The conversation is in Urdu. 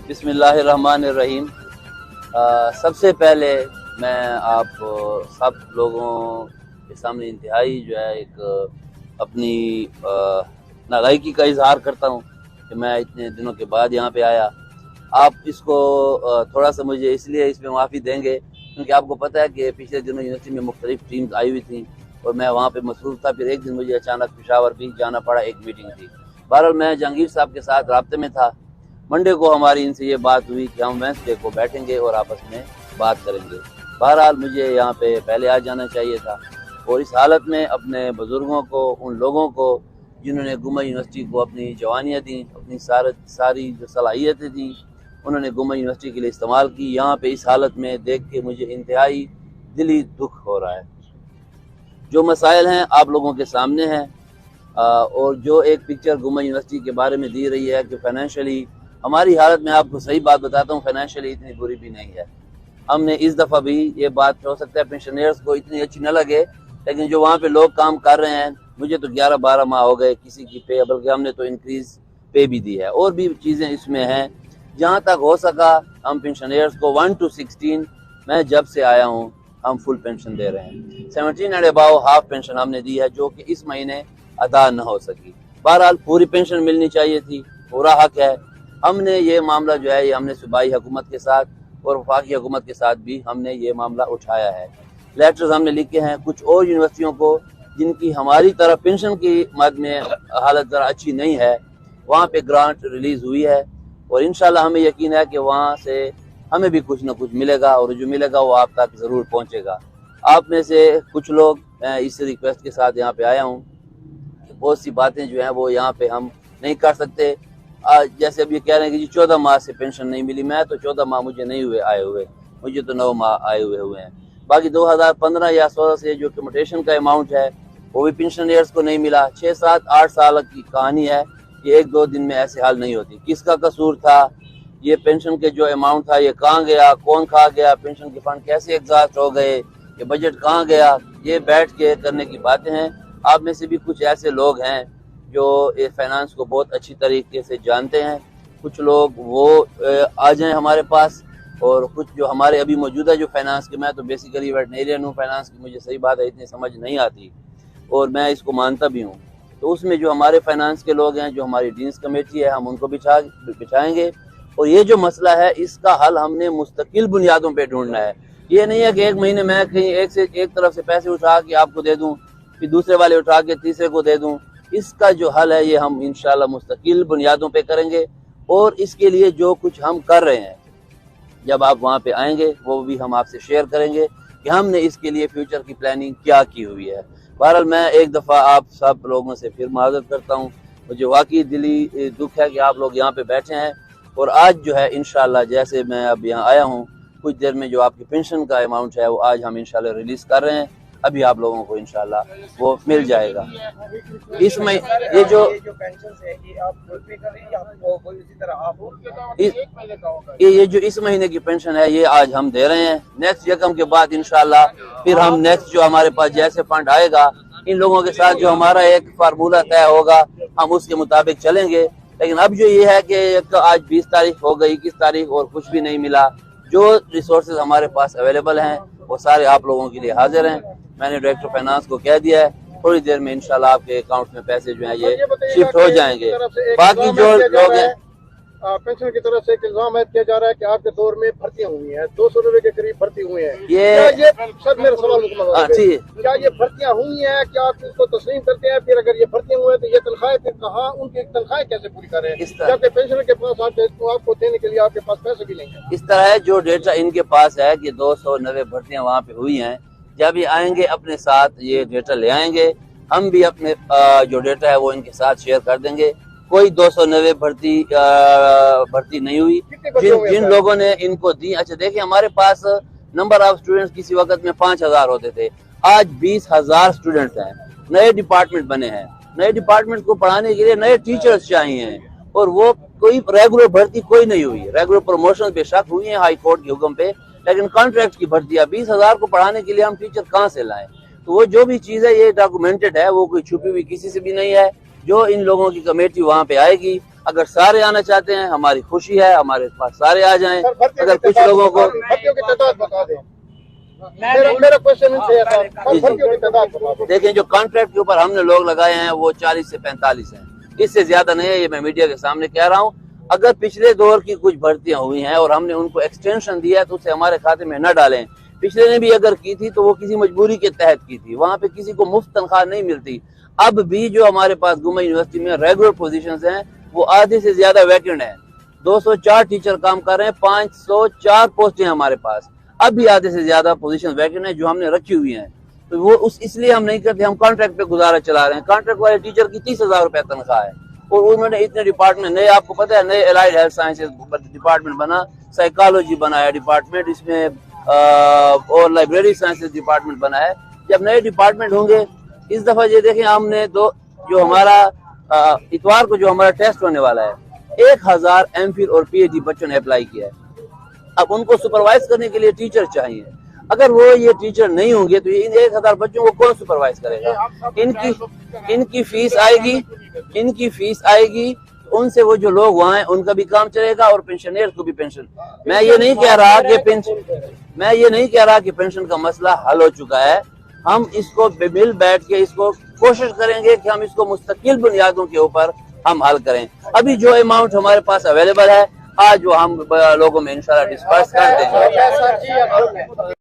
بسم اللہ الرحمن الرحیم۔ سب سے پہلے میں آپ سب لوگوں کے سامنے انتہائی جو ہے ایک اپنی نالائکی کا اظہار کرتا ہوں کہ میں اتنے دنوں کے بعد یہاں پہ آیا۔ آپ اس کو تھوڑا سا مجھے اس لیے اس میں معافی دیں گے کیونکہ آپ کو پتہ ہے کہ پچھلے دنوں یونیورسٹی میں مختلف ٹیمز آئی ہوئی تھیں اور میں وہاں پہ مصروف تھا۔ پھر ایک دن مجھے اچانک پشاور بھی جانا پڑا، ایک میٹنگ تھی۔ بہرحال میں جہانگیر صاحب کے ساتھ رابطے میں تھا۔ منڈے کو ہماری ان سے یہ بات ہوئی کہ ہم وینسڈے کو بیٹھیں گے اور آپس میں بات کریں گے۔ بہرحال مجھے یہاں پہ پہلے آ جانا چاہیے تھا اور اس حالت میں اپنے بزرگوں کو، ان لوگوں کو جنہوں نے گمہ یونیورسٹی کو اپنی جوانیاں دیں، اپنی ساری جو صلاحیتیں دیں انہوں نے گمہ یونیورسٹی کے لیے استعمال کی، یہاں پہ اس حالت میں دیکھ کے مجھے انتہائی دلی دکھ ہو رہا ہے۔ جو مسائل ہیں آپ لوگوں کے سامنے ہیں، اور جو ایک پکچر گمہ یونیورسٹی کے بارے میں دی رہی ہے کہ فائنینشلی ہماری حالت، میں آپ کو صحیح بات بتاتا ہوں، فائنینشلی اتنی بری بھی نہیں ہے۔ ہم نے اس دفعہ بھی یہ بات ہو سکتا ہے پینشنرز کو اتنی اچھی نہ لگے، لیکن جو وہاں پہ لوگ کام کر رہے ہیں، مجھے تو 11-12 ماہ ہو گئے کسی کی پے، بلکہ ہم نے تو انکریز پے بھی دی ہے، اور بھی چیزیں اس میں ہیں۔ جہاں تک ہو سکا ہم پینشنرز کو 1 to 16 میں جب سے آیا ہوں ہم فل پینشن دے رہے ہیں۔ 17 اینڈ اباؤ ہاف پینشن ہم نے دی ہے جو کہ اس مہینے ادا نہ ہو سکی۔ بہرحال پوری پینشن ملنی چاہیے تھی، پورا حق ہے۔ ہم نے یہ معاملہ جو ہے یہ ہم نے صوبائی حکومت کے ساتھ اور وفاقی حکومت کے ساتھ بھی ہم نے یہ معاملہ اٹھایا ہے۔ لیٹرز ہم نے لکھے ہیں کچھ اور یونیورسٹیوں کو جن کی ہماری طرف پینشن کی مد میں حالت ذرا اچھی نہیں ہے، وہاں پہ گرانٹ ریلیز ہوئی ہے اور انشاءاللہ ہمیں یقین ہے کہ وہاں سے ہمیں بھی کچھ نہ کچھ ملے گا اور جو ملے گا وہ آپ تک ضرور پہنچے گا۔ آپ میں سے کچھ لوگ، میں اس ریکویسٹ کے ساتھ یہاں پہ آیا ہوں کہ بہت سی باتیں جو ہیں وہ یہاں پہ ہم نہیں کر سکتے۔ جیسے اب یہ کہہ رہے ہیں کہ جی 14 ماہ سے پینشن نہیں ملی، میں تو 14 ماہ مجھے نہیں آئے ہوئے، مجھے تو 9 ماہ آئے ہوئے ہیں۔ باقی 2015 یا 16 سے جو کمیوٹیشن کا اماؤنٹ ہے وہ بھی پینشنرز کو نہیں ملا۔ 6, 7, 8 سال کی کہانی ہے، یہ 1-2 دن میں ایسے حال نہیں ہوتی۔ کس کا قصور تھا؟ یہ پینشن کے جو اماؤنٹ تھا یہ کہاں گیا، کون کھا گیا، پینشن کے فنڈ کیسے ایگزاسٹ ہو گئے، یہ بجٹ کہاں گیا، یہ بیٹھ کے کرنے کی باتیں ہیں۔ آپ میں سے بھی کچھ ایسے لوگ ہیں جو فائنانس کو بہت اچھی طریقے سے جانتے ہیں، کچھ لوگ وہ آ جائیں ہمارے پاس، اور کچھ جو ہمارے ابھی موجودہ جو فائنانس کے، میں تو بیسیکلی ویٹنیرین ہوں، فائنانس کی مجھے صحیح بات ہے اتنی سمجھ نہیں آتی اور میں اس کو مانتا بھی ہوں، تو اس میں جو ہمارے فائنانس کے لوگ ہیں، جو ہماری ڈینس کمیٹی ہے، ہم ان کو بچھائیں گے اور یہ جو مسئلہ ہے اس کا حل ہم نے مستقل بنیادوں پہ ڈھونڈنا ہے۔ یہ نہیں ہے کہ ایک مہینے میں کہیں ایک طرف سے پیسے اٹھا کے آپ کو دے دوں، پھر دوسرے والے اٹھا کے تیسرے کو دے دوں۔ اس کا جو حل ہے یہ ہم انشاءاللہ مستقل بنیادوں پہ کریں گے، اور اس کے لیے جو کچھ ہم کر رہے ہیں جب آپ وہاں پہ آئیں گے وہ بھی ہم آپ سے شیئر کریں گے کہ ہم نے اس کے لیے فیوچر کی پلاننگ کیا کی ہوئی ہے۔ بہرحال میں ایک دفعہ آپ سب لوگوں سے پھر معذرت کرتا ہوں، مجھے واقعی دلی دکھ ہے کہ آپ لوگ یہاں پہ بیٹھے ہیں، اور آج جو ہے انشاءاللہ جیسے میں اب یہاں آیا ہوں کچھ دیر میں جو آپ کی پینشن کا اماؤنٹ ہے وہ آج ہم انشاءاللہ ریلیز کر رہے ہیں، ابھی آپ لوگوں کو انشاءاللہ وہ مل جائے گا۔ اس میں یہ جو اس مہینے کی پینشن ہے یہ آج ہم دے رہے ہیں، نیکسٹ یکم کے بعد انشاءاللہ پھر ہم نیکسٹ جو ہمارے پاس جیسے فنڈ آئے گا ان لوگوں کے ساتھ جو ہمارا ایک فارمولہ طے ہوگا ہم اس کے مطابق چلیں گے۔ لیکن اب جو یہ ہے کہ آج 20 تاریخ ہو گئی، 21 تاریخ اور کچھ بھی نہیں ملا، جو ریسورسز ہمارے پاس اویلیبل ہیں وہ سارے آپ لوگوں کے لیے حاضر ہیں۔ میں نے ڈائریکٹر فائنانس کو کہہ دیا ہے تھوڑی دیر میں انشاءاللہ آپ کے اکاؤنٹ میں پیسے جو ہیں یہ شفٹ ہو جائیں گے۔ باقی جو لوگ ہیں پینشن کی طرف سے ایک الزام عائد کیا جا رہا ہے کہ آپ کے دور میں بھرتیاں ہوئی ہیں، 200 روپے کے قریب بھرتی ہوئی ہیں، یہ سر میرا سوال کیا یہ بھرتیاں ہوئی ہیں، کیا آپ اس کو تسلیم کرتے ہیں؟ پھر اگر یہ بھرتیاں ہوئے تو یہ تنخواہیں پھر کہاں، ان کی تنخواہیں کیسے پوری کر رہے ہیں جبکہ پینشن کے پاس آپ کو دینے کے لیے آپ کے پاس پیسے بھی نہیں ہیں؟ اس طرح ہے جو ڈیٹا ان کے پاس ہے کہ 290 بھرتیاں وہاں پہ ہوئی ہیں، جب یہ آئیں گے اپنے ساتھ یہ ڈیٹا لے آئیں گے، ہم بھی اپنے جو ڈیٹا ہے وہ ان کے ساتھ شیئر کر دیں گے۔ کوئی 290 بھرتی نہیں ہوئی، جن لوگوں نے ان کو دی۔ اچھا دیکھیں ہمارے پاس نمبر آف سٹوڈنٹس کسی وقت میں 5000 ہوتے تھے، آج 20000 سٹوڈنٹس ہیں، نئے ڈپارٹمنٹ بنے ہیں، نئے ڈپارٹمنٹ کو پڑھانے کے لیے نئے ٹیچرز چاہیے ہیں، اور وہ کوئی ریگولر بھرتی کوئی نہیں ہوئی۔ ریگولر پروموشن بے شک ہوئی ہیں ہائی کورٹ کے حکم پہ، لیکن کانٹریکٹ کی بھرتیاں 20000 کو پڑھانے کے لیے ہم ٹیچر کہاں سے لائیں؟ تو وہ جو بھی چیز ہے یہ ڈاکومنٹڈ ہے، وہ کوئی چھپی ہوئی کسی سے بھی نہیں ہے۔ جو ان لوگوں کی کمیٹی وہاں پہ آئے گی اگر سارے آنا چاہتے ہیں ہماری خوشی ہے, ہمارے پاس سارے آ جائیں. سر، بھرتیوں اگر کی کچھ تعداد لوگوں کو بھرتیوں کی تعداد بتا دیں. میرا کوشچن ان سے ہے صاحب, بھرتیوں کی تعداد بتا دیں. دیکھیں جو کانٹریکٹ کے اوپر ہم نے لوگ لگائے ہیں وہ 40 سے 45 ہیں, اس سے زیادہ نہیں ہے. یہ میں میڈیا کے سامنے کہہ رہا ہوں. اگر پچھلے دور کی کچھ بھرتیاں ہوئی ہیں اور ہم نے ان کو ایکسٹینشن دیا ہے تو اسے ہمارے کھاتے میں نہ ڈالیں. پچھلے نے بھی اگر کی تھی تو وہ کسی مجبوری کے تحت کی تھی, وہاں پہ کسی کو مفت تنخواہ نہیں ملتی. اب بھی جو ہمارے پاس گوما یونیورسٹی میں ریگولر پوزیشنز ہیں وہ آدھے سے زیادہ ویکنٹ ہیں. 204 ٹیچر کام کر رہے ہیں, 504 پوسٹیں ہمارے پاس. اب بھی آدھے سے زیادہ پوزیشن ویکنٹ ہیں جو ہم نے رکھی ہوئی ہیں. تو وہ اس لیے ہم نہیں کرتے, ہم کانٹریکٹ پہ گزارا چلا رہے ہیں. کانٹریکٹ والے ٹیچر کی 30,000 روپے تنخواہ ہے اور انہوں نے اتنے ڈپارٹمنٹ نئے, آپ کو پتہ ہے نئے الائڈ ہیلتھ سائنسز ڈپارٹمنٹ بنا, سائیکالوجی بنا ہے ڈپارٹمنٹ, اس میں اور لائبریری سائنسز ڈپارٹمنٹ بنا ہے. جب نئے ڈپارٹمنٹ ہوں گے, اس دفعہ یہ دیکھیں ہم نے جو ہمارا اتوار کو جو ہمارا ٹیسٹ ہونے والا ہے 1000 ایم فل اور پی ایچ ڈی بچوں نے اپلائی کیا ہے. اب ان کو سپروائز کرنے کے لیے ٹیچر چاہیے. اگر وہ یہ ٹیچر نہیں ہوں گے تو ان 1000 بچوں کو کون سپروائز کرے گا؟ ان کی فیس آئے گی, ان سے وہ جو لوگ وہاں ہیں ان کا بھی کام چلے گا اور پینشنر کو بھی پینشن. میں یہ نہیں کہہ رہا کہ پینشن کا مسئلہ حل ہو چکا ہے. ہم اس کو مل بیٹھ کے اس کو کوشش کریں گے کہ ہم اس کو مستقل بنیادوں کے اوپر ہم حل کریں. ابھی جو اماؤنٹ ہمارے پاس اویلیبل ہے آج وہ ہم لوگوں میں انشاءاللہ ڈسپرس کر دیں گے.